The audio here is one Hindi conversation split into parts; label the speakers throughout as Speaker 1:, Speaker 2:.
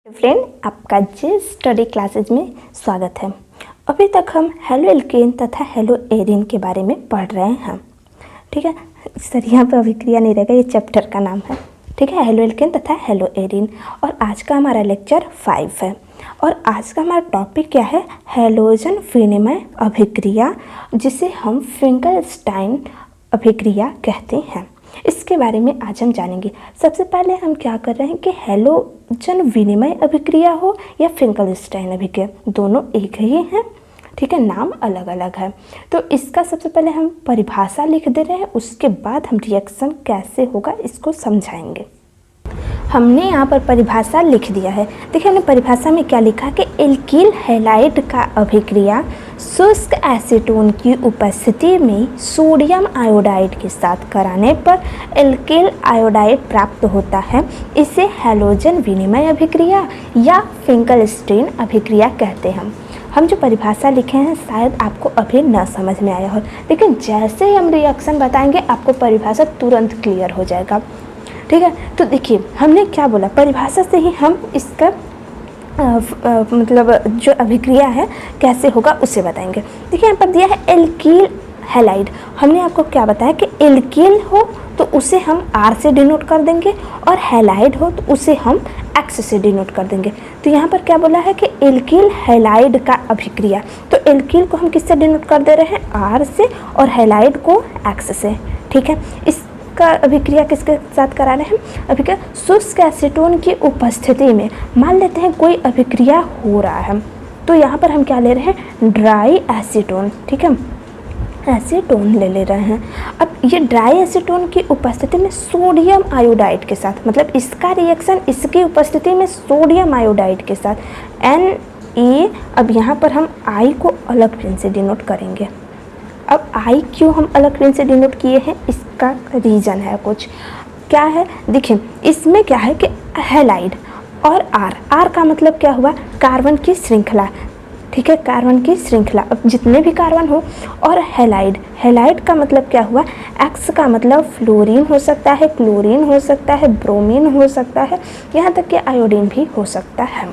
Speaker 1: फ्रेंड, आपका जे स्टडी क्लासेज में स्वागत है। अभी तक हम हेलो एल्केन तथा हेलो एरिन के बारे में पढ़ रहे हैं। ठीक है सर, यहाँ पर अभिक्रिया नहीं रहेगा, ये चैप्टर का नाम है। ठीक है, हेलो एल्केन तथा हेलो एरिन। और आज का हमारा लेक्चर 5 है और आज का हमारा टॉपिक क्या है? हैलोजन विनिमय अभिक्रिया, जिसे हम फिंकलस्टाइन अभिक्रिया कहते हैं। इसके बारे में आज हम जानेंगे। सबसे पहले हम क्या कर रहे हैं कि हैलोजन विनिमय अभिक्रिया हो या फिंकलस्टाइन अभिक्रिया, दोनों एक ही हैं। ठीक है, नाम अलग अलग है। तो इसका सबसे पहले हम परिभाषा लिख दे रहे हैं, उसके बाद हम रिएक्शन कैसे होगा इसको समझाएंगे। हमने यहाँ पर परिभाषा लिख दिया है। देखिए हमने परिभाषा में क्या लिखा कि एल्कील हैलाइड का अभिक्रिया शुष्क एसीटोन की उपस्थिति में सोडियम आयोडाइड के साथ कराने पर एल्कील आयोडाइड प्राप्त होता है। इसे हैलोजन विनिमय अभिक्रिया या फिंकलस्टाइन अभिक्रिया कहते हैं। हम जो परिभाषा लिखे हैं शायद आपको अभी न समझ में आया हो, लेकिन जैसे ही हम रिएक्शन बताएंगे आपको परिभाषा तुरंत क्लियर हो जाएगा। ठीक है, तो देखिए हमने क्या बोला, परिभाषा से ही हम इसका मतलब जो अभिक्रिया है कैसे होगा उसे बताएंगे। देखिए यहाँ पर दिया है एल्कील हैलाइड। हमने आपको क्या बताया कि एल्कील हो तो उसे हम R से डिनोट कर देंगे और हैलाइड हो तो उसे हम X से डिनोट कर देंगे। तो यहाँ पर क्या बोला है कि एल्कील हैलाइड का अभिक्रिया, तो एल्कील को हम किससे डिनोट कर दे रहे हैं? R से, और हैलाइड को X से। ठीक है, का अभिक्रिया किसके साथ करा रहे हैं? अभिक्रिया शुष्क एसीटोन की उपस्थिति में। मान लेते हैं कोई अभिक्रिया हो रहा है तो यहाँ पर हम क्या ले रहे हैं? Dry acetone. ठीक है, एसीटोन ले रहे हैं। अब ये ड्राई एसीटोन की उपस्थिति में सोडियम आयोडाइड के साथ, मतलब इसका रिएक्शन इसकी उपस्थिति में सोडियम आयोडाइड के साथ Na। अब यहाँ पर हम I को अलग पेन से डिनोट करेंगे। अब I क्यों हम अलग पेन से डिनोट किए हैं, इसका रीज़न है कुछ। क्या है? देखिए इसमें क्या है कि हैलाइड और R का मतलब क्या हुआ? कार्बन की श्रृंखला। ठीक है, कार्बन की श्रृंखला। अब जितने भी कार्बन हो, और हैलाइड का मतलब क्या हुआ? X का मतलब फ्लोरीन हो सकता है, क्लोरीन हो सकता है, ब्रोमीन हो सकता है, यहाँ तक कि आयोडीन भी हो सकता है।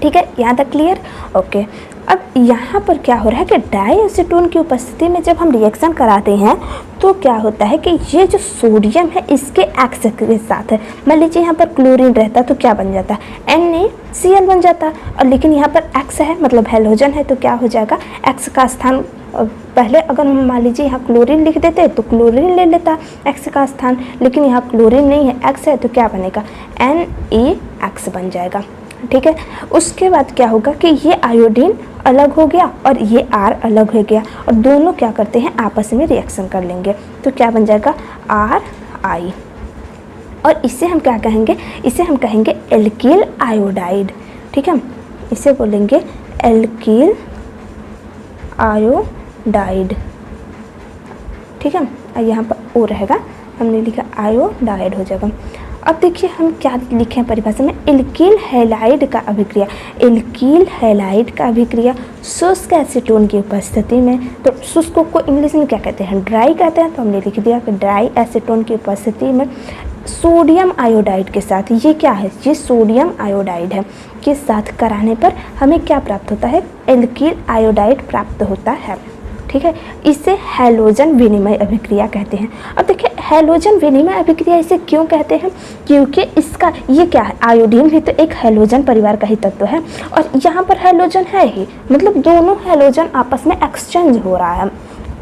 Speaker 1: ठीक है, यहाँ तक क्लियर? ओके। अब यहाँ पर क्या हो रहा है कि डाई एसीटोन की उपस्थिति में जब हम रिएक्शन कराते हैं तो क्या होता है कि ये जो सोडियम है इसके X के साथ है। मान लीजिए यहाँ पर क्लोरीन रहता तो क्या बन जाता? NaCl बन जाता। और लेकिन यहाँ पर X है मतलब हैलोजन है तो क्या हो जाएगा? X का स्थान पहले अगर हम मान लीजिए यहाँ क्लोरीन लिख देते तो क्लोरीन ले लेता X का स्थान, लेकिन यहाँ क्लोरीन नहीं है, X है तो क्या बनेगा? NaX बन जाएगा। ठीक है, उसके बाद क्या होगा कि ये आयोडीन अलग हो गया और ये R अलग हो गया और दोनों क्या करते हैं? आपस में रिएक्शन कर लेंगे तो क्या बन जाएगा? RI। और इसे हम क्या कहेंगे? इसे हम कहेंगे एल्कील आयोडाइड। ठीक है, इसे बोलेंगे एल्कील आयोडाइड। ठीक है, यहाँ पर O रहेगा, हमने लिखा आयोडाइड हो जाएगा। अब देखिए हम क्या लिखे हैं परिभाषा में? एल्कील हैलाइड का अभिक्रिया। एल्कील हैलाइड का अभिक्रिया शुष्क एसीटोन की उपस्थिति में, तो शुष्क को इंग्लिश में क्या कहते हैं? ड्राई कहते हैं। तो हमने लिख दिया कि ड्राई एसीटोन की उपस्थिति में सोडियम आयोडाइड के साथ, ये क्या है? ये सोडियम आयोडाइड है, के साथ कराने पर हमें क्या प्राप्त होता है? एल्कील आयोडाइड प्राप्त होता है। ठीक है, इसे हैलोजन विनिमय अभिक्रिया कहते हैं। अब देखिए हैलोजन विनिमय अभिक्रिया इसे क्यों कहते हैं? क्योंकि इसका ये क्या है? आयोडीन भी तो एक हैलोजन परिवार का ही तत्व है और यहाँ पर हैलोजन है ही, मतलब दोनों हैलोजन आपस में एक्सचेंज हो रहा है।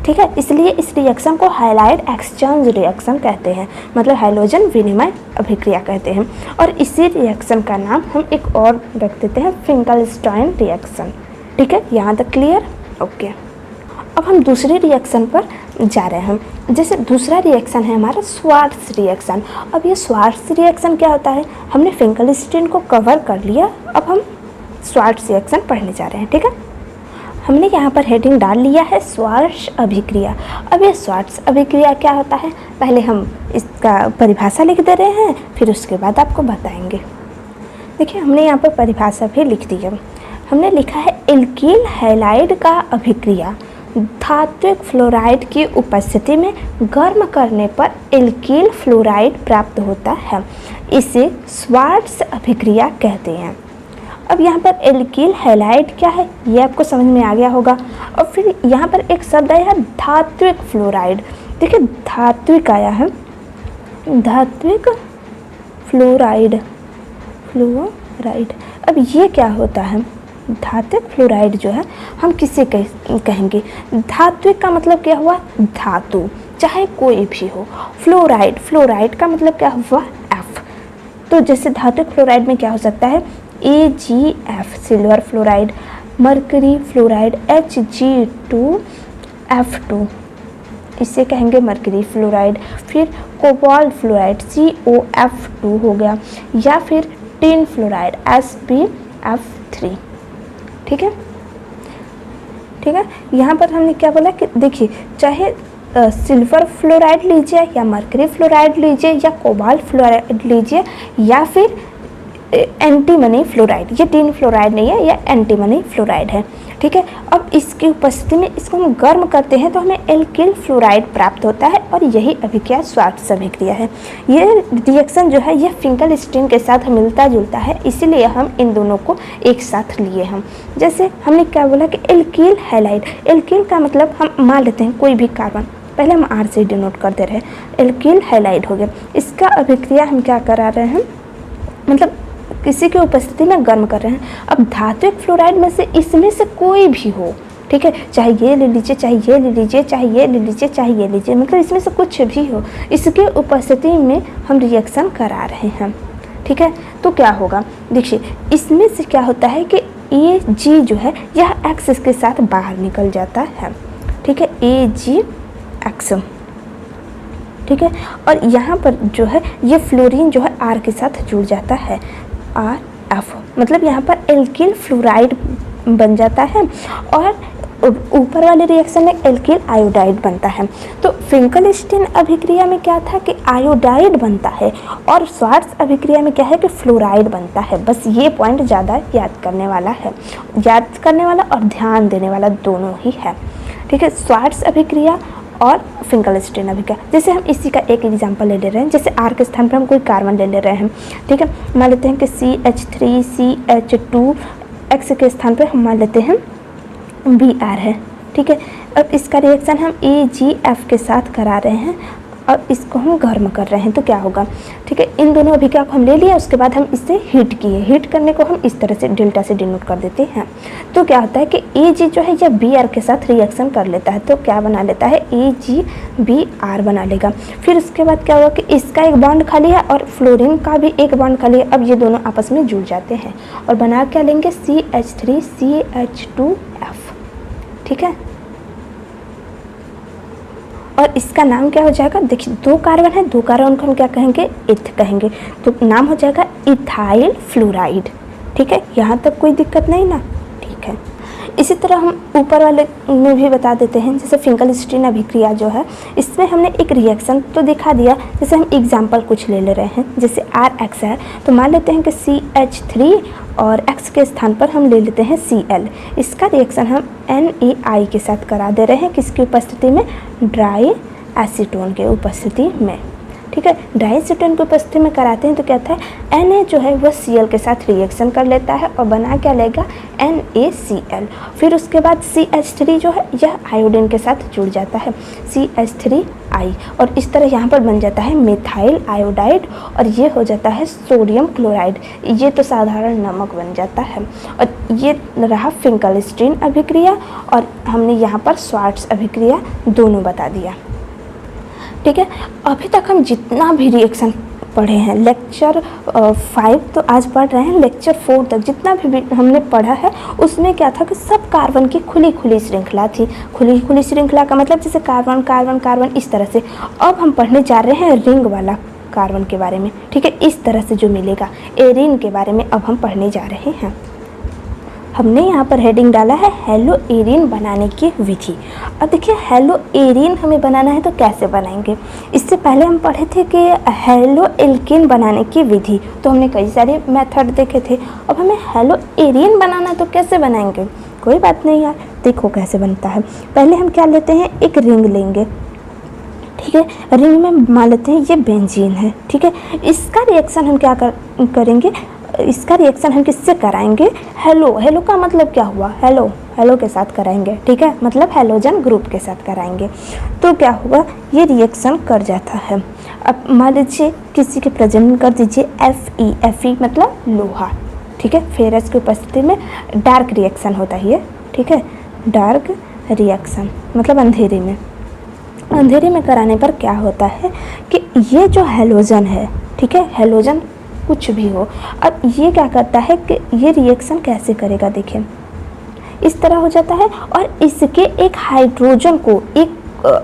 Speaker 1: ठीक है, इसलिए इस रिएक्शन को हैलाइड एक्सचेंज रिएक्शन कहते हैं, मतलब हैलोजन विनिमय अभिक्रिया कहते हैं। और इसी रिएक्शन का नाम हम एक और रख देते हैं, फिंकलस्टाइन रिएक्शन। ठीक है, यहाँ तक क्लियर? ओके। अब हम दूसरे रिएक्शन पर जा रहे हैं। जैसे दूसरा रिएक्शन है हमारा स्वार्ट्स रिएक्शन। अब ये स्वार्ट्स रिएक्शन क्या होता है? हमने फिंकलस्टाइन को कवर कर लिया, अब हम स्वार्ट्स रिएक्शन पढ़ने जा रहे हैं। ठीक है, हमने यहाँ पर हेडिंग डाल लिया है स्वार्ट्स अभिक्रिया। अब ये स्वार्ट्स अभिक्रिया क्या होता है? पहले हम इसका परिभाषा लिख दे रहे हैं, फिर उसके बाद आपको बताएंगे। देखिए हमने यहाँ पर परिभाषा भी लिख दी है। हमने लिखा है एल्कील हैलाइड का अभिक्रिया धात्विक फ्लोराइड की उपस्थिति में गर्म करने पर एल्कील फ्लोराइड प्राप्त होता है। इसे श्वार्ट्ज अभिक्रिया कहते हैं। अब यहाँ पर एल्किल हैलाइड क्या है ये आपको समझ में आ गया होगा। और फिर यहाँ पर एक शब्द आया है धात्विक फ्लोराइड। देखिए धात्विक आया है, धात्विक फ्लोराइड, फ्लोराइड। अब ये क्या होता है? धात्विक फ्लोराइड जो है हम किसे कहेंगे? धात्विक का मतलब क्या हुआ? धातु, चाहे कोई भी हो। फ्लोराइड, फ्लोराइड का मतलब क्या हुआ? एफ। तो जैसे धात्विक फ्लोराइड में क्या हो सकता है? AgF silver fluoride, mercury fluoride Hg2F2, इसे कहेंगे मरकरी फ्लोराइड। फिर कोबाल्ट फ्लोराइड COF2 हो गया, या फिर टिन फ्लोराइड SbF3। ठीक है, ठीक है। यहाँ पर हमने क्या बोला कि देखिए चाहे सिल्वर फ्लोराइड लीजिए या मरकरी फ्लोराइड लीजिए या कोबाल्ट फ्लोराइड लीजिए या फिर एंटीमनी फ्लोराइड, ये टिन फ्लोराइड नहीं है, यह एंटीमनी फ्लोराइड है। ठीक है। अब इसकी उपस्थिति में इसको हम गर्म करते हैं तो हमें एल्किल फ्लोराइड प्राप्त होता है और यही अभिक्रिया श्वार्ट्ज अभिक्रिया है। ये रिएक्शन जो है यह फिंकलस्टीन के साथ मिलता जुलता है, इसीलिए हम इन दोनों को एक साथ लिए हम। जैसे हमने क्या बोला कि एल्किल हैलाइड, एल्किल का मतलब हम मान लेते हैं कोई भी कार्बन, पहले हम R से डिनोट करते रहे, एल्किल हैलाइड हो गया। इसका अभिक्रिया हम क्या करा रहे हैं, मतलब किसी की उपस्थिति में गर्म कर रहे हैं। अब धात्विक फ्लोराइड में से इसमें से कोई भी हो, ठीक है, चाहे ये ले लीजिए, चाहे ये ले लीजिए, चाहे ये ले लीजिए, चाहे ये लीजिए, मतलब इसमें से कुछ भी हो, इसके उपस्थिति में हम रिएक्शन करा रहे हैं। ठीक है, तो क्या होगा? देखिए इसमें से क्या होता है कि Ag जो है यह X के साथ बाहर निकल जाता है। ठीक है, AgX। ठीक है, और यहाँ पर जो है ये फ्लोरीन जो है R के साथ जुड़ जाता है, RF, मतलब यहाँ पर एल्किल फ्लोराइड बन जाता है और ऊपर वाले रिएक्शन में एल्किल आयोडाइड बनता है। तो फिंकलस्टीन अभिक्रिया में क्या था कि आयोडाइड बनता है और श्वार्ट्ज अभिक्रिया में क्या है कि फ्लोराइड बनता है। बस ये पॉइंट ज़्यादा याद करने वाला है, याद करने वाला और ध्यान देने वाला दोनों ही है। ठीक है, श्वार्ट्ज अभिक्रिया और फिंकलस्टीन अभिक्रिया। जैसे हम इसी का एक एग्जांपल ले रहे हैं, जैसे R के स्थान पर हम कोई कार्बन ले रहे हैं। ठीक है, मान लेते हैं कि CH3CH2, X के स्थान पर हम मान लेते हैं Br है। ठीक है, अब इसका रिएक्शन हम AgF के साथ करा रहे हैं और इसको हम गर्म कर रहे हैं, तो क्या होगा? ठीक है, इन दोनों अभिक्रिया को हम ले लिया, उसके बाद हम इसे हीट किए। हीट करने को हम इस तरह से डेल्टा से डिनोट कर देते हैं। तो क्या होता है कि Ag जो है यह Br के साथ रिएक्शन कर लेता है, तो क्या बना लेता है? AgBr बना लेगा। फिर उसके बाद क्या हुआ कि इसका एक बॉन्ड खाली है और फ्लोरीन का भी एक बॉन्ड खाली है। अब ये दोनों आपस में जुड़ जाते हैं और बना क्या लेंगे? CH3CH2F। ठीक है, और इसका नाम क्या हो जाएगा? देखिए दो कार्बन है, दो कार्बन को हम क्या कहेंगे? इथ कहेंगे, तो नाम हो जाएगा इथाइल फ्लोराइड। ठीक है, यहाँ तक कोई दिक्कत नहीं ना? ठीक है, इसी तरह हम ऊपर वाले में भी बता देते हैं। जैसे फिंकलस्टीन अभिक्रिया जो है इसमें हमने एक रिएक्शन तो दिखा दिया। जैसे हम एग्जाम्पल कुछ ले रहे हैं, जैसे RX है तो मान लेते हैं कि CH3 और X के स्थान पर हम ले लेते हैं Cl। इसका रिएक्शन हम NaI के साथ करा दे रहे हैं, किसकी उपस्थिति में? ड्राई एसीटोन के उपस्थिति में। ठीक है, ड्राई एसीटोन की उपस्थिति में कराते हैं तो क्या होता है? Na जो है वह Cl के साथ रिएक्शन कर लेता है और बना क्या लेगा? NaCl। फिर उसके बाद CH3 जो है यह आयोडीन के साथ जुड़ जाता है, CH3I, और इस तरह यहाँ पर बन जाता है मिथाइल आयोडाइड और ये हो जाता है सोडियम क्लोराइड। ये तो साधारण नमक बन जाता है। और ये रहा फिंकलस्टीन अभिक्रिया और हमने यहाँ पर श्वार्ट्ज अभिक्रिया दोनों बता दिया। ठीक है, अभी तक हम जितना भी रिएक्शन पढ़े हैं, लेक्चर 5 तो आज पढ़ रहे हैं, लेक्चर 4 तक जितना भी हमने पढ़ा है उसमें क्या था कि सब कार्बन की खुली खुली श्रृंखला थी। खुली खुली श्रृंखला का मतलब जैसे कार्बन कार्बन कार्बन इस तरह से। अब हम पढ़ने जा रहे हैं रिंग वाला कार्बन के बारे में। ठीक है, इस तरह से जो मिलेगा एरीन के बारे में अब हम पढ़ने जा रहे हैं। हमने यहाँ पर हेडिंग डाला है हेलो एरीन बनाने की विधि। अब देखिए हेलो एरीन हमें बनाना है तो कैसे बनाएंगे? इससे पहले हम पढ़े थे कि हेलो एल्केन बनाने की विधि, तो हमने कई सारे मेथड देखे थे। अब हमें हेलो एरीन बनाना है तो कैसे बनाएंगे? कोई बात नहीं यार, देखो कैसे बनता है। पहले हम क्या लेते हैं? एक रिंग लेंगे। ठीक है। रिंग में मान लेते हैं ये बेंजीन है, ठीक है। इसका रिएक्शन हम क्या करेंगे, इसका रिएक्शन हम किससे कराएंगे, हेलो। हेलो का मतलब क्या हुआ, हेलो, हेलो के साथ कराएंगे, ठीक है, मतलब हेलोजन ग्रुप के साथ कराएंगे। तो क्या हुआ, ये रिएक्शन कर जाता है। अब मान लीजिए किसी के प्रेजेंट कर दीजिए Fe मतलब लोहा, ठीक है। फेरस की उपस्थिति में डार्क रिएक्शन होता है ये, ठीक है, डार्क रिएक्शन मतलब अंधेरे में। अंधेरे में कराने पर क्या होता है कि ये जो हेलोजन है, ठीक है, हेलोजन कुछ भी हो, अब ये क्या करता है कि ये रिएक्शन कैसे करेगा, देखिए इस तरह हो जाता है और इसके एक हाइड्रोजन को एक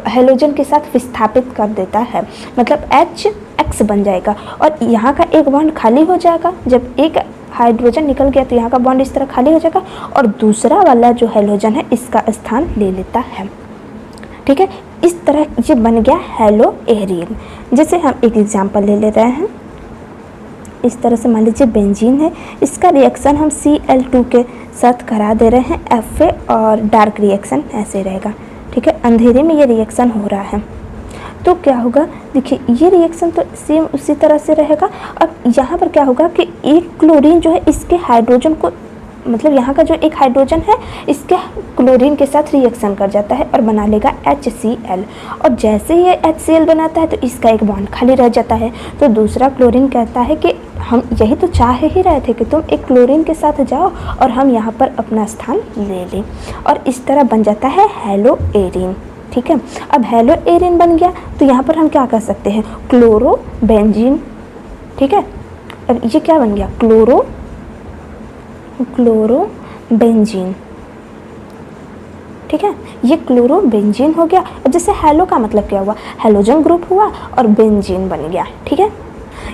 Speaker 1: हेलोजन के साथ विस्थापित कर देता है, मतलब HX बन जाएगा और यहाँ का एक बॉन्ड खाली हो जाएगा। जब एक हाइड्रोजन निकल गया तो यहाँ का बॉन्ड इस तरह खाली हो जाएगा और दूसरा वाला जो हेलोजन है इसका स्थान ले लेता है, ठीक है। इस तरह ये बन गया हेलो एरिन। जैसे हम एक एग्जांपल ले रहे हैं, इस तरह से मान लीजिए बेंजीन है, इसका रिएक्शन हम Cl2 के साथ करा दे रहे हैं Fa और डार्क रिएक्शन ऐसे रहेगा, ठीक है। अंधेरे में ये रिएक्शन हो रहा है तो क्या होगा, देखिए ये रिएक्शन तो सेम उसी तरह से रहेगा। अब यहाँ पर क्या होगा कि एक क्लोरीन जो है इसके हाइड्रोजन को, मतलब यहाँ का जो एक हाइड्रोजन है इसके क्लोरीन के साथ रिएक्शन कर जाता है और बना लेगा HCl और जैसे ही ये HCl बनाता है तो इसका एक बॉन्ड खाली रह जाता है। तो दूसरा क्लोरीन कहता है कि हम यही तो चाह ही रहे थे कि तुम एक क्लोरीन के साथ जाओ और हम यहाँ पर अपना स्थान ले लें और इस तरह बन जाता है हेलो एरिन, ठीक है। अब हेलो एरिन बन गया तो यहाँ पर हम क्या कर सकते हैं, क्लोरो बेंजीन, ठीक है। अब ये क्या बन गया, क्लोरो बेंजीन, ठीक है, ये क्लोरो बेंजीन हो गया। अब जैसे हेलो का मतलब क्या हुआ, हेलोजन ग्रुप हुआ और बेंजीन बन गया, ठीक है।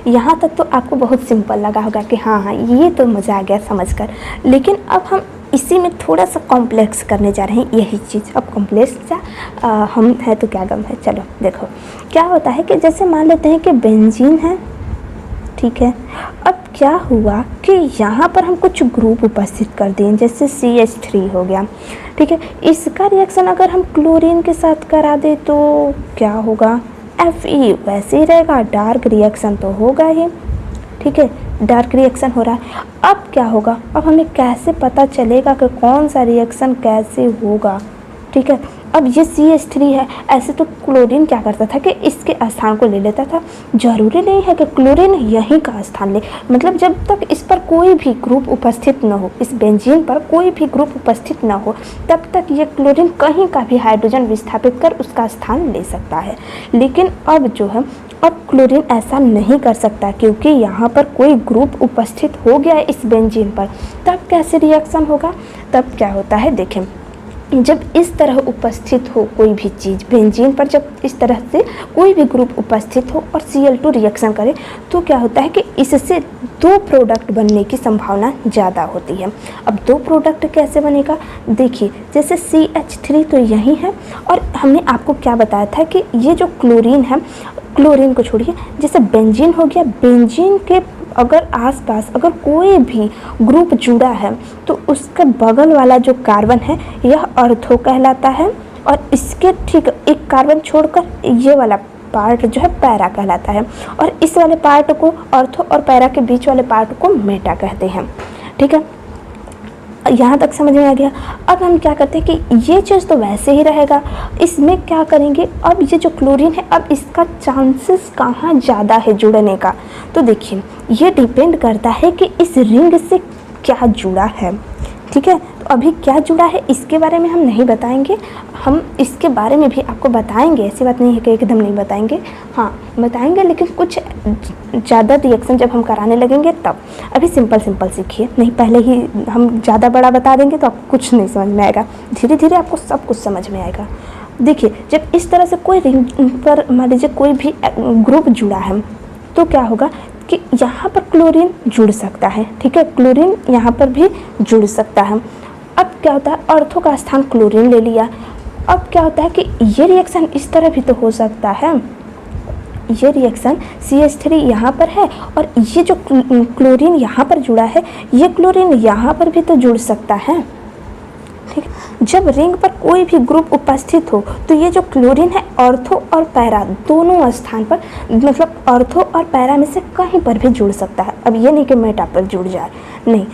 Speaker 1: यहाँ तक तो आपको बहुत सिंपल लगा होगा कि हाँ ये तो मज़ा आ गया समझकर, लेकिन अब हम इसी में थोड़ा सा कॉम्प्लेक्स करने जा रहे हैं यही चीज़। अब कॉम्प्लेक्स क्या हम है तो क्या गम है, चलो देखो क्या होता है कि जैसे मान लेते हैं कि बेंजीन है, ठीक है। अब क्या हुआ कि यहाँ पर हम कुछ ग्रुप उपस्थित कर दें, जैसे CH3 हो गया, ठीक है। इसका रिएक्शन अगर हम क्लोरीन के साथ करा दें तो क्या होगा, Fe वैसे ही रहेगा, डार्क रिएक्शन तो होगा ही, ठीक है, डार्क रिएक्शन हो रहा है। अब क्या होगा, अब हमें कैसे पता चलेगा कि कौन सा रिएक्शन कैसे होगा, ठीक है। अब ये CH3 है, ऐसे तो क्लोरीन क्या करता था कि इसके स्थान को ले लेता था, ज़रूरी नहीं है कि क्लोरीन यहीं का स्थान ले, मतलब जब तक इस पर कोई भी ग्रुप उपस्थित न हो, इस बेंजीन पर कोई भी ग्रुप उपस्थित न हो, तब तक ये क्लोरीन कहीं का भी हाइड्रोजन विस्थापित कर उसका स्थान ले सकता है। लेकिन अब जो है, अब क्लोरीन ऐसा नहीं कर सकता क्योंकि यहाँ पर कोई ग्रुप उपस्थित हो गया है इस बेंजीन पर। तब कैसे रिएक्शन होगा, तब क्या होता है देखें, जब इस तरह उपस्थित हो कोई भी चीज़ बेंजीन पर, जब इस तरह से कोई भी ग्रुप उपस्थित हो और Cl2 रिएक्शन करे तो क्या होता है कि इससे दो प्रोडक्ट बनने की संभावना ज़्यादा होती है। अब दो प्रोडक्ट कैसे बनेगा, देखिए जैसे CH3 तो यही है और हमने आपको क्या बताया था कि ये जो क्लोरीन है, क्लोरीन को छोड़िए, जैसे बेंजीन हो गया, बेंजीन के अगर आसपास अगर कोई भी ग्रुप जुड़ा है तो उसका बगल वाला जो कार्बन है यह ऑर्थो कहलाता है और इसके ठीक एक कार्बन छोड़कर ये वाला पार्ट जो है पैरा कहलाता है और इस वाले पार्ट को ऑर्थो और पैरा के बीच वाले पार्ट को मेटा कहते हैं, ठीक है। यहाँ तक समझ में आ गया। अब हम क्या करते हैं कि ये चीज़ तो वैसे ही रहेगा, इसमें क्या करेंगे, अब ये जो क्लोरीन है अब इसका चांसेस कहाँ ज़्यादा है जुड़ने का, तो देखिए ये डिपेंड करता है कि इस रिंग से क्या जुड़ा है, ठीक है। तो अभी क्या जुड़ा है इसके बारे में हम नहीं बताएंगे, हम इसके बारे में भी आपको बताएंगे, ऐसी बात नहीं है कि एकदम नहीं बताएंगे, हाँ बताएंगे, लेकिन कुछ ज़्यादा रिएक्शन जब हम कराने लगेंगे तब। अभी सिंपल सिंपल सीखिए, नहीं पहले ही हम ज़्यादा बड़ा बता देंगे तो आपको कुछ नहीं समझ में आएगा, धीरे धीरे आपको सब कुछ समझ में आएगा। देखिए जब इस तरह से कोई रिंग पर मान लीजिए कोई भी ग्रुप जुड़ा है तो क्या होगा कि यहाँ पर क्लोरीन जुड़ सकता है, ठीक है, क्लोरीन यहाँ पर भी जुड़ सकता है। अब क्या होता है, ऑर्थो का स्थान क्लोरीन ले लिया। अब क्या होता है कि ये रिएक्शन इस तरह भी तो हो सकता है, ये रिएक्शन CH3 यहाँ पर है और ये जो क्लोरीन यहाँ पर जुड़ा है ये क्लोरीन यहाँ पर भी तो जुड़ सकता है, ठीक है। जब रिंग पर कोई भी ग्रुप उपस्थित हो तो ये जो क्लोरीन है ऑर्थो और पैरा दोनों स्थान पर, मतलब ऑर्थो और पैरा में से कहीं पर भी जुड़ सकता है। अब ये नहीं कि मेटा पर जुड़ जाए, नहीं,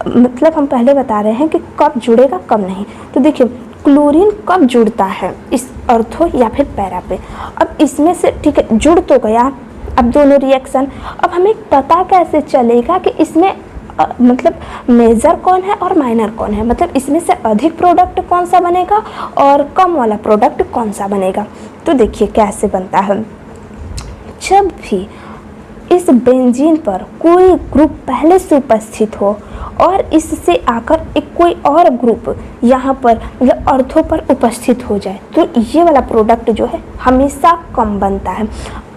Speaker 1: मतलब हम पहले बता रहे हैं कि कब जुड़ेगा कब नहीं। तो देखिए क्लोरीन कब जुड़ता है, इस ऑर्थो या फिर पैरा पे। अब इसमें से ठीक है जुड़ तो गया, अब दोनों रिएक्शन, अब हमें पता कैसे चलेगा कि इसमें मतलब मेजर कौन है और माइनर कौन है, मतलब इसमें से अधिक प्रोडक्ट कौन सा बनेगा और कम वाला प्रोडक्ट कौन सा बनेगा। तो देखिए कैसे बनता है। जब भी इस बेंजीन पर कोई ग्रुप पहले से उपस्थित हो और इससे आकर एक कोई और ग्रुप यहाँ पर मतलब ऑर्थो पर उपस्थित हो जाए तो ये वाला प्रोडक्ट जो है हमेशा कम बनता है।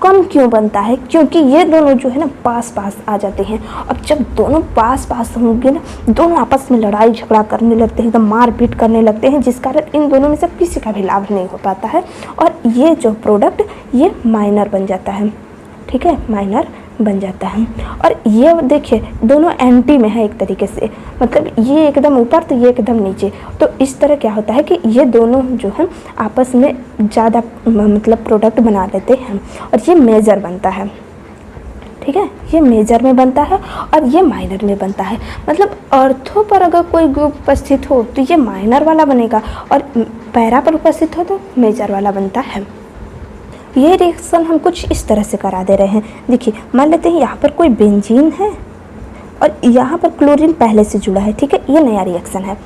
Speaker 1: कम क्यों बनता है? क्योंकि ये दोनों जो है ना पास पास आ जाते हैं। अब जब दोनों पास पास होंगे ना, दोनों आपस में लड़ाई झगड़ा करने लगते हैं, एकदम मारपीट करने लगते हैं, जिस कारण इन दोनों में से किसी का भी लाभ नहीं हो पाता है और ये जो प्रोडक्ट ये माइनर बन जाता है। ठीक है, माइनर बन जाता है। और ये देखिए दोनों एंटी में है एक तरीके से, मतलब ये एकदम ऊपर तो ये एकदम नीचे। तो इस तरह क्या होता है कि ये दोनों जो है आपस में ज़्यादा मतलब प्रोडक्ट बना लेते हैं और ये मेजर बनता है। ठीक है, ये मेजर में बनता है और ये माइनर में बनता है। मतलब ऑर्थो पर अगर कोई ग्रुप उपस्थित हो तो ये माइनर वाला बनेगा और पैरा पर उपस्थित हो तो मेजर वाला बनता है। ये रिएक्शन हम कुछ इस तरह से करा दे रहे हैं। देखिए मान लेते हैं यहाँ पर कोई बेंजीन है और यहाँ पर क्लोरीन पहले से जुड़ा है। ठीक है, ये नया रिएक्शन है,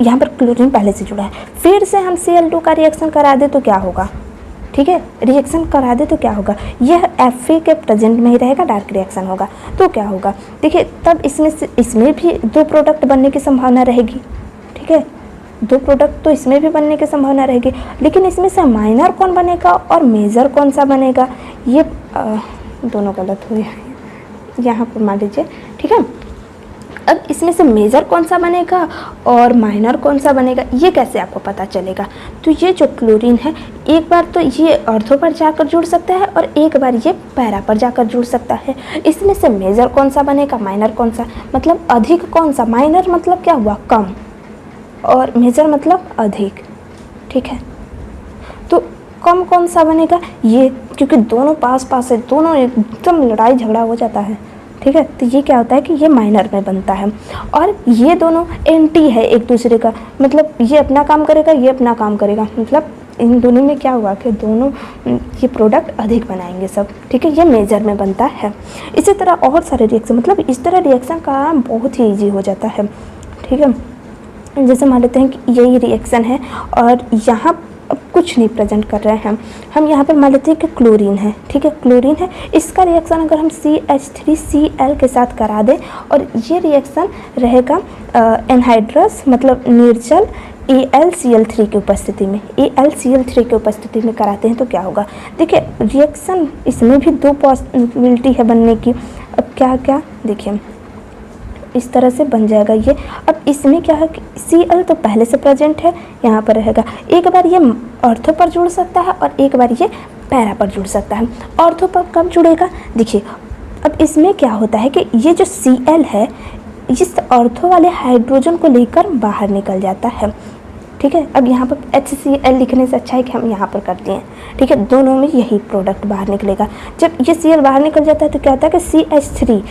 Speaker 1: यहाँ पर क्लोरीन पहले से जुड़ा है। फिर से हम Cl2 का रिएक्शन करा दे तो क्या होगा? ठीक है, रिएक्शन करा दे तो क्या होगा? यह Fe के प्रेजेंट में ही रहेगा, डार्क रिएक्शन होगा तो क्या होगा? देखिए तब इसमें भी दो प्रोडक्ट बनने की संभावना रहेगी। ठीक है, दो प्रोडक्ट तो इसमें भी बनने की संभावना रहेगी, लेकिन इसमें से माइनर कौन बनेगा और मेजर कौन सा बनेगा? ये दोनों गलत हुए यहाँ पर मान लीजिए। ठीक है, अब इसमें से मेजर कौन सा बनेगा और माइनर कौन सा बनेगा ये कैसे आपको पता चलेगा? तो ये जो क्लोरीन है एक बार तो ये ऑर्थो पर जाकर जुड़ सकता है और एक बार ये पैरा पर जाकर जुड़ सकता है। इसमें से मेजर कौन सा बनेगा, माइनर कौन सा, मतलब अधिक कौन सा? माइनर मतलब क्या हुआ? कम, और मेजर मतलब अधिक। ठीक है, तो कम कौन सा बनेगा? ये, क्योंकि दोनों पास पास है, दोनों एकदम लड़ाई झगड़ा हो जाता है। ठीक है, तो ये क्या होता है कि ये माइनर में बनता है और ये दोनों एंटी है एक दूसरे का, मतलब ये अपना काम करेगा, ये अपना काम करेगा, मतलब इन दोनों में क्या हुआ कि दोनों ये प्रोडक्ट अधिक बनाएंगे सब। ठीक है, ये मेजर में बनता है। इसी तरह और सारे रिएक्शन, मतलब इस तरह रिएक्शन का बहुत ही ईजी हो जाता है। ठीक है, जैसे मान लेते हैं कि यही रिएक्शन है और यहाँ अब कुछ नहीं प्रेजेंट कर रहे हैं हम यहाँ पर मान लेते हैं कि क्लोरीन है। ठीक है, क्लोरीन है, इसका रिएक्शन अगर हम CH3Cl के साथ करा दें और ये रिएक्शन रहेगा एनहाइड्रस मतलब निर्जल AlCl3 की उपस्थिति में, AlCl3 की उपस्थिति में कराते हैं तो क्या होगा? देखिए रिएक्शन इसमें भी दो पॉसिबिलिटी है बनने की। अब क्या क्या देखिए इस तरह से बन जाएगा ये। अब इसमें क्या है कि Cl तो पहले से प्रेजेंट है, यहाँ पर रहेगा। एक बार ये ऑर्थो पर जुड़ सकता है और एक बार ये पैरा पर जुड़ सकता है। ऑर्थो पर कब जुड़ेगा? देखिए अब इसमें क्या होता है कि ये जो Cl है इस ऑर्थो वाले हाइड्रोजन को लेकर बाहर निकल जाता है। ठीक है, अब यहाँ पर HCl लिखने से अच्छा है कि हम यहाँ पर करते हैं। ठीक है, दोनों में यही प्रोडक्ट बाहर निकलेगा। जब ये Cl बाहर निकल जाता है तो क्या होता है कि CH3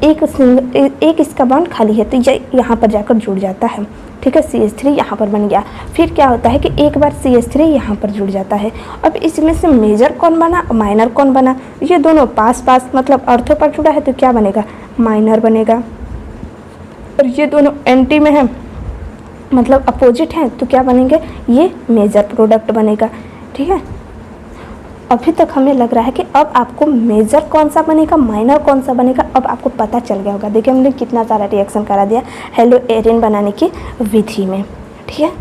Speaker 1: एक इसका बॉन्ड खाली है तो ये यहाँ पर जाकर जुड़ जाता है। ठीक है, CH3 यहाँ पर बन गया। फिर क्या होता है कि एक बार CH3 यहाँ पर जुड़ जाता है। अब इसमें से मेजर कौन बना, माइनर कौन बना? ये दोनों पास पास मतलब ऑर्थो पर जुड़ा है तो क्या बनेगा? माइनर बनेगा। और ये दोनों एंटी में है मतलब अपोजिट हैं तो क्या बनेंगे? ये मेजर प्रोडक्ट बनेगा। ठीक है, अभी तक हमें लग रहा है कि अब आपको मेजर कौन सा बनेगा, माइनर कौन सा बनेगा, अब आपको पता चल गया होगा। देखिए हमने कितना सारा रिएक्शन करा दिया हेलो एरिन बनाने की विधि में। ठीक है,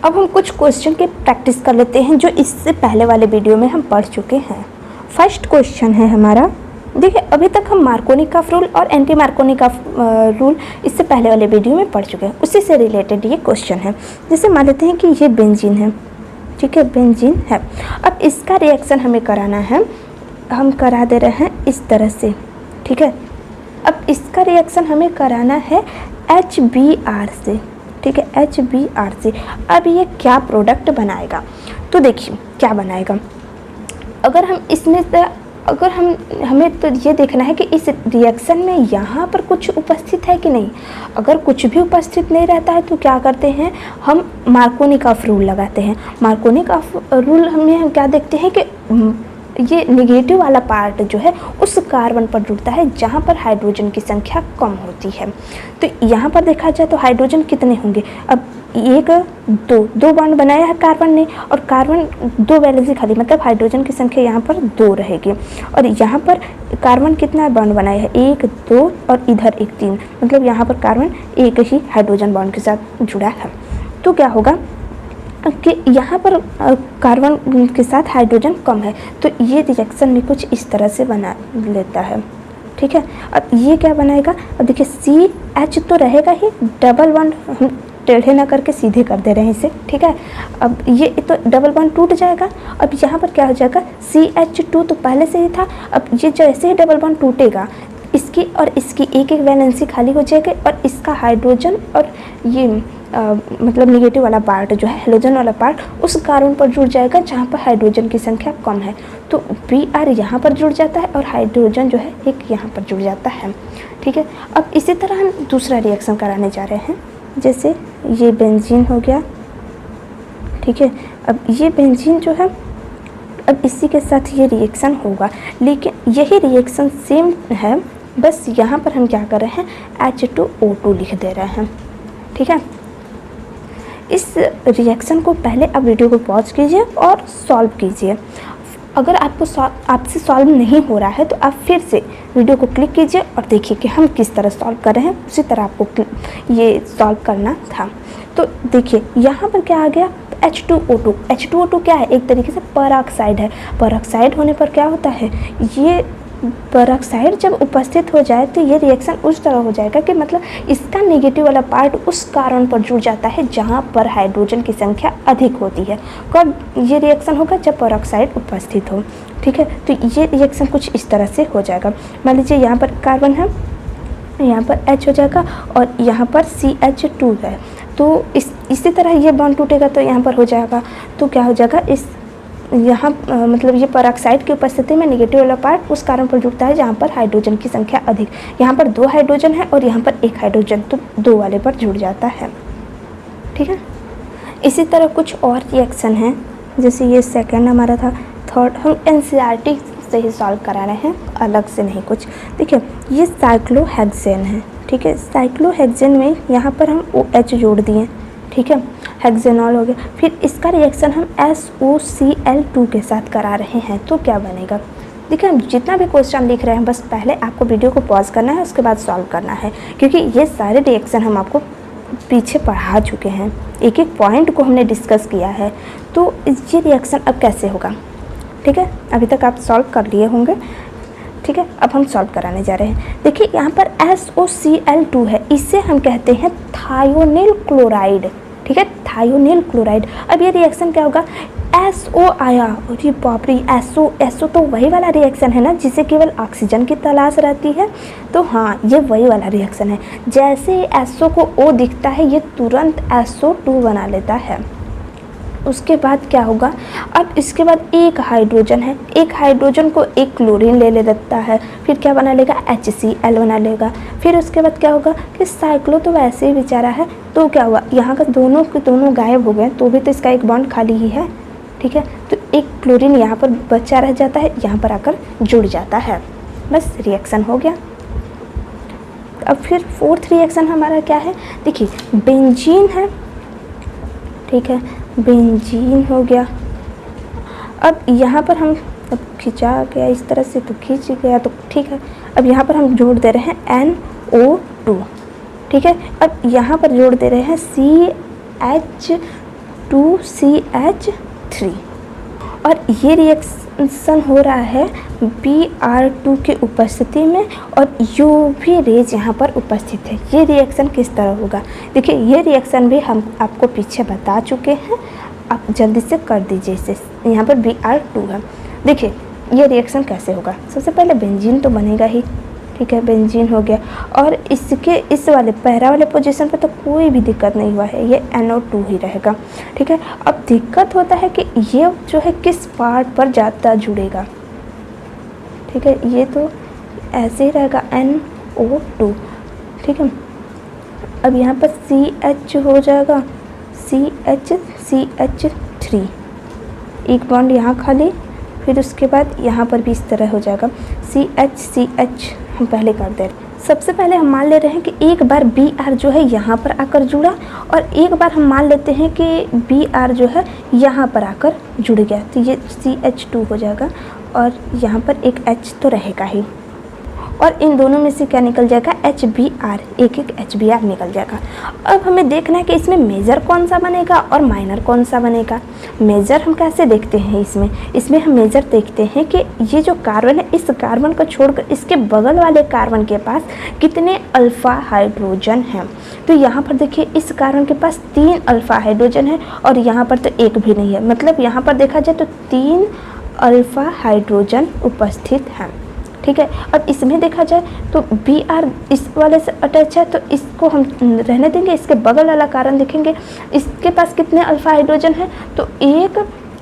Speaker 1: अब हम कुछ क्वेश्चन की प्रैक्टिस कर लेते हैं जो इससे पहले वाले वीडियो में हम पढ़ चुके हैं। फर्स्ट क्वेश्चन है हमारा, देखिए अभी तक हम मार्कोनिकॉफ रूल और एंटी मार्कोनिकॉफ रूल इससे पहले वाले वीडियो में पढ़ चुके हैं, उसी से रिलेटेड ये क्वेश्चन है। जैसे मान लेते हैं कि ये बेंजीन है। ठीक है, बेंजीन है। अब इसका रिएक्शन हमें कराना है, हम करा दे रहे हैं इस तरह से। ठीक है, अब इसका रिएक्शन हमें कराना है HBr से, ठीक है, HBr से। अब ये क्या प्रोडक्ट बनाएगा, तो देखिए क्या बनाएगा। अगर हम इसमें से अगर हमें तो ये देखना है कि इस रिएक्शन में यहाँ पर कुछ उपस्थित है कि नहीं। अगर कुछ भी उपस्थित नहीं रहता है तो क्या करते हैं, हम मार्कोनिकॉफ रूल लगाते हैं। मार्कोनिकॉफ रूल हमें हम क्या देखते हैं कि ये नेगेटिव वाला पार्ट जो है उस कार्बन पर जुड़ता है जहाँ पर हाइड्रोजन की संख्या कम होती है। तो यहाँ पर देखा जाए तो हाइड्रोजन कितने होंगे, अब 1 2 बॉन्ड बनाया है कार्बन ने, और कार्बन 2 वैलेंसी खाली, मतलब हाइड्रोजन की संख्या यहाँ पर 2 रहेगी। और यहाँ पर कार्बन कितना बॉन्ड बनाया है, 1 2 और इधर 1 3, मतलब यहाँ पर कार्बन एक ही हाइड्रोजन बॉन्ड के साथ जुड़ा है। तो क्या होगा कि यहाँ पर कार्बन के साथ हाइड्रोजन कम है, तो ये रिएक्शन में कुछ इस तरह से बना लेता है, ठीक है। अब ये क्या बनाएगा, अब देखिए CH तो रहेगा ही, डबल बॉन्ड हम टेढ़े ना करके सीधे कर दे रहे हैं इसे, ठीक है। अब ये तो डबल बॉन्ड टूट जाएगा। अब यहाँ पर क्या हो जाएगा, CH2 तो पहले से ही था, अब ये जैसे ही डबल बॉन्ड टूटेगा इसकी और इसकी एक एक वैलेंसी खाली हो जाएगी, और इसका हाइड्रोजन और ये मतलब नेगेटिव वाला पार्ट जो है, हेलोजन वाला पार्ट, उस कार्बन पर जुड़ जाएगा जहाँ पर हाइड्रोजन की संख्या कम है। तो Br यहाँ पर जुड़ जाता है और हाइड्रोजन जो है एक यहाँ पर जुड़ जाता है, ठीक है। अब इसी तरह हम दूसरा रिएक्शन कराने जा रहे हैं, जैसे ये बेंजीन हो गया, ठीक है। अब ये बेंजीन जो है, अब इसी के साथ ये रिएक्शन होगा, लेकिन यही रिएक्शन सेम है, बस यहाँ पर हम क्या कर रहे हैं, H2O2 लिख दे रहे हैं, ठीक है। इस रिएक्शन को पहले आप वीडियो को पॉज कीजिए और सॉल्व कीजिए। अगर आपसे सॉल्व नहीं हो रहा है तो आप फिर से वीडियो को क्लिक कीजिए और देखिए कि हम किस तरह सॉल्व कर रहे हैं, उसी तरह आपको ये सॉल्व करना था। तो देखिए यहाँ पर क्या आ गया, H2O2। H2O2 क्या है, एक तरीके से परऑक्साइड है। परऑक्साइड होने पर क्या होता है, ये परऑक्साइड जब उपस्थित हो जाए तो ये रिएक्शन उस तरह हो जाएगा कि मतलब इसका नेगेटिव वाला पार्ट उस कार्बन पर जुड़ जाता है जहाँ पर हाइड्रोजन की संख्या अधिक होती है। कब ये रिएक्शन होगा, जब परऑक्साइड उपस्थित हो, ठीक है। तो ये रिएक्शन कुछ इस तरह से हो जाएगा। मान लीजिए यहाँ पर कार्बन है, यहाँ पर H हो जाएगा और यहाँ पर CH2 है, तो इसी तरह ये बॉन्ड टूटेगा तो यहाँ पर हो जाएगा। तो क्या हो जाएगा, इस यहाँ मतलब ये परऑक्साइड की उपस्थिति में नेगेटिव वाला पार्ट उस कार्बन पर जुड़ता है जहाँ पर हाइड्रोजन की संख्या अधिक। यहाँ पर 2 हाइड्रोजन है और यहाँ पर 1 हाइड्रोजन, तो 2 वाले पर जुड़ जाता है, ठीक है। इसी तरह कुछ और रिएक्शन हैं, जैसे ये सेकंड हमारा था, थर्ड हम NCERT से ही सॉल्व करा रहे हैं, अलग से नहीं कुछ। देखिए ये साइक्लोहेक्सेन है, ठीक है। साइक्लोहेक्सेन में यहाँ पर हम OH जोड़ दिए, ठीक है, हेक्सेनॉल हो गया। फिर इसका रिएक्शन हम SOCl2 के साथ करा रहे हैं, तो क्या बनेगा। देखिए हम जितना भी क्वेश्चन लिख रहे हैं, बस पहले आपको वीडियो को पॉज करना है, उसके बाद सॉल्व करना है, क्योंकि ये सारे रिएक्शन हम आपको पीछे पढ़ा चुके हैं, एक एक पॉइंट को हमने डिस्कस किया है। तो ये रिएक्शन अब कैसे होगा, ठीक है, अभी तक आप सॉल्व कर लिए होंगे, ठीक है। अब हम सॉल्व कराने जा रहे हैं। देखिए यहाँ पर SOCl2 है, इसे हम कहते हैं थायोनिल क्लोराइड, ठीक है, थायोनिल क्लोराइड। अब ये रिएक्शन क्या होगा, SO आया, अरे बाप रे, SO तो वही वाला रिएक्शन है ना जिसे केवल ऑक्सीजन की तलाश रहती है। तो हाँ, ये वही वाला रिएक्शन है। जैसे ही SO को O दिखता है, ये तुरंत SO2 बना लेता है। उसके बाद क्या होगा, अब इसके बाद एक हाइड्रोजन है, एक हाइड्रोजन को एक क्लोरीन ले लेता है, फिर क्या बना लेगा, HCl बना लेगा। फिर उसके बाद क्या होगा कि साइक्लो तो वैसे ही बेचारा है, तो क्या हुआ, यहाँ का दोनों के दोनों गायब हो गए, तो भी तो इसका एक बॉन्ड खाली ही है, ठीक है। तो एक क्लोरीन यहाँ पर बचा रह जाता है, यहाँ पर आकर जुड़ जाता है, बस रिएक्शन हो गया। अब फिर फोर्थ रिएक्शन हमारा क्या है, देखिए बेंजीन है, ठीक है, बेंजीन हो गया। अब यहाँ पर हम, अब खिंचा गया इस तरह से तो खींच गया, तो ठीक है। अब यहाँ पर हम जोड़ दे रहे हैं NO2, ठीक है। अब यहाँ पर जोड़ दे रहे हैं CH2CH3, और ये रिएक्शन हो रहा है Br2 की उपस्थिति में, और UV रेज यहाँ पर उपस्थित है। ये रिएक्शन किस तरह होगा, देखिए ये रिएक्शन भी हम आपको पीछे बता चुके हैं, आप जल्दी से कर दीजिए इसे। यहाँ पर Br2 है, देखिए ये रिएक्शन कैसे होगा। सबसे पहले बेंजीन तो बनेगा ही, ठीक है, बेंजीन हो गया। और इसके इस वाले पैरा वाले पोजीशन पे तो कोई भी दिक्कत नहीं हुआ है, ये NO2 ही रहेगा। ठीक है, अब दिक्कत होता है कि ये जो है किस पार्ट पर ज़्यादा जुड़ेगा। ठीक है, ये तो ऐसे ही रहेगा NO2। ठीक है, अब यहाँ पर CH हो जाएगा, CH3, एक बॉन्ड यहाँ खाली, फिर उसके बाद यहाँ पर भी इस तरह हो जाएगा CH हम पहले कर दे रहे हैं। सबसे पहले हम मान ले रहे हैं कि एक बार Br जो है यहाँ पर आकर जुड़ा, और एक बार हम मान लेते हैं कि Br जो है यहाँ पर आकर जुड़ गया, तो ये CH2 हो जाएगा, और यहाँ पर एक H तो रहेगा ही, और इन दोनों में से क्या निकल जाएगा, HBr, एक HBr निकल जाएगा। अब हमें देखना है कि इसमें मेजर कौन सा बनेगा और माइनर कौन सा बनेगा। मेजर हम कैसे देखते हैं, इसमें हम मेजर देखते हैं कि ये जो कार्बन है, इस कार्बन को छोड़कर इसके बगल वाले कार्बन के पास कितने अल्फ़ा हाइड्रोजन हैं। तो यहाँ पर देखिए, इस कार्बन के पास 3 अल्फ़ा हाइड्रोजन है, और यहाँ पर तो एक भी नहीं है, मतलब यहाँ पर देखा जाए तो 3 अल्फ़ा हाइड्रोजन उपस्थित हैं। ठीक है, अब इसमें देखा जाए तो Br इस वाले से अटैच है, तो इसको हम रहने देंगे। इसके बगल वाला कार्बन देखेंगे, इसके पास कितने अल्फ़ा हाइड्रोजन है, तो 1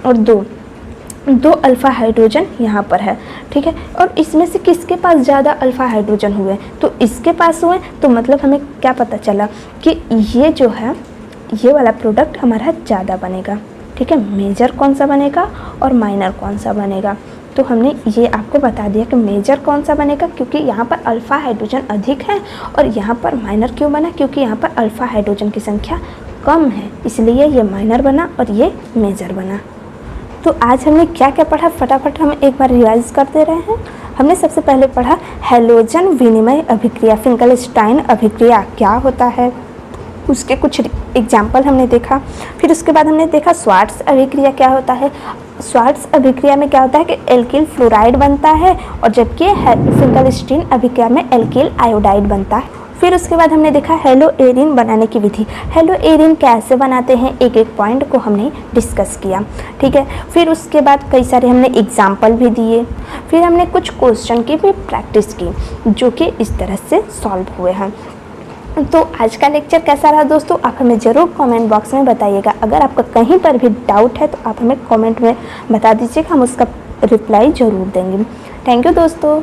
Speaker 1: और 2 अल्फ़ा हाइड्रोजन यहाँ पर है। ठीक है, और इसमें से किसके पास ज़्यादा अल्फ़ा हाइड्रोजन हुए, तो इसके पास हुए, तो मतलब हमें क्या पता चला कि ये जो है, ये वाला प्रोडक्ट हमारा ज़्यादा बनेगा। ठीक है, मेजर कौन सा बनेगा और माइनर कौन सा बनेगा, तो हमने ये आपको बता दिया कि मेजर कौन सा बनेगा, क्योंकि यहाँ पर अल्फ़ा हाइड्रोजन अधिक है, और यहाँ पर माइनर क्यों बना, क्योंकि यहाँ पर अल्फ़ा हाइड्रोजन की संख्या कम है, इसलिए ये माइनर बना और ये मेजर बना। तो आज हमने क्या क्या पढ़ा, फटाफट हम एक बार रिवाइज करते रहे हैं। हमने सबसे पहले पढ़ा हैलोजन विनिमय अभिक्रिया, फिंकलस्टाइन अभिक्रिया क्या होता है, उसके कुछ एग्जाम्पल हमने देखा। फिर उसके बाद हमने देखा स्वार्ट्स अभिक्रिया क्या होता है। स्वार्ट्स अभिक्रिया में क्या होता है कि एल्किल फ्लोराइड बनता है, और जबकि फिंकलस्टीन अभिक्रिया में एल्किल आयोडाइड बनता है। फिर उसके बाद हमने देखा हेलो एरिन बनाने की विधि, हेलो एरिन कैसे बनाते हैं, एक एक पॉइंट को हमने डिस्कस किया। ठीक है, फिर उसके बाद कई सारे हमने एग्जाम्पल भी दिए, फिर हमने कुछ क्वेश्चन की भी प्रैक्टिस की जो कि इस तरह से सॉल्व हुए हैं। तो आज का लेक्चर कैसा रहा दोस्तों, आप हमें ज़रूर कमेंट बॉक्स में बताइएगा। अगर आपका कहीं पर भी डाउट है तो आप हमें कमेंट में बता दीजिएगा, हम उसका रिप्लाई ज़रूर देंगे। थैंक यू दोस्तों।